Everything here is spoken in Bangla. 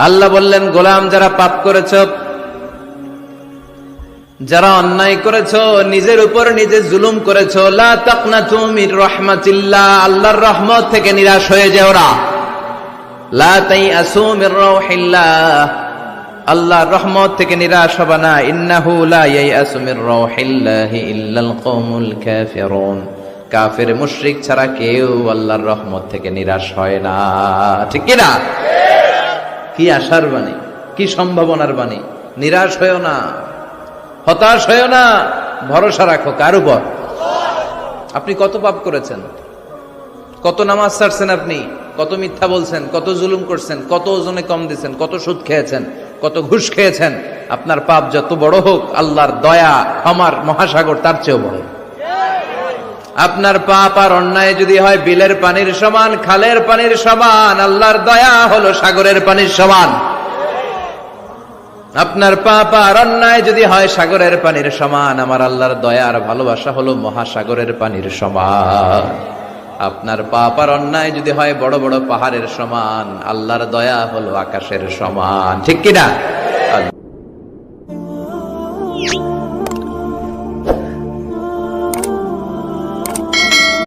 আল্লাহ বললেন, গোলাম যারা পাপ করেছ, যারা অন্যায় করেছ, নিজের উপর নিজে জুলুম করেছ, লা তাকনাতু মির রাহমাতিল্লাহ, আল্লাহর রহমত থেকে নিরাশ হয়ে যেও না। লা তাইআসু মির রাউহিল্লাহ, আল্লাহর রহমত থেকে নিরাশ হবে না। ইন্নাহু লা ইয়াইআসু মির রাউহিল্লাহি ইল্লাল কওমুল কাফিরুন, কাফের মুশরিক ছাড়া কেউ আল্লাহর রহমত থেকে নিরাশ হয় না। ঠিক কি না? কি আশার বাণী, কি সম্ভাবনার বাণী। নিরাশ হয়েও না, হতাশ হয়েও না, ভরসা রাখো কার উপর? আপনি কত পাপ করেছেন, কত নামাজ ছাড়ছেন, আপনি কত মিথ্যা বলছেন, কত জুলুম করছেন, কত ওজনে কম দিয়েছেন, কত সুদ খেয়েছেন, কত ঘুষ খেয়েছেন। আপনার পাপ যত বড় হোক, আল্লাহর দয়া ক্ষমার মহাসাগর তার চেয়েও বড়। আপনার পাপ আর অন্যায় যদি হয় বিলের পানির সমান, খালের পানির সমান, আল্লাহর দয়া হলো সাগরের পানির সমান। আপনার পাপ আর অন্যায় যদি হয় সাগরের পানির সমান, আমার আল্লাহর দয়া আর ভালোবাসা হলো মহাসাগরের পানির সমান। আপনার পাপ আর অন্যায় যদি হয় বড় বড় পাহাড়ের সমান, আল্লাহর দয়া হলো আকাশের সমান। ঠিক কিনা?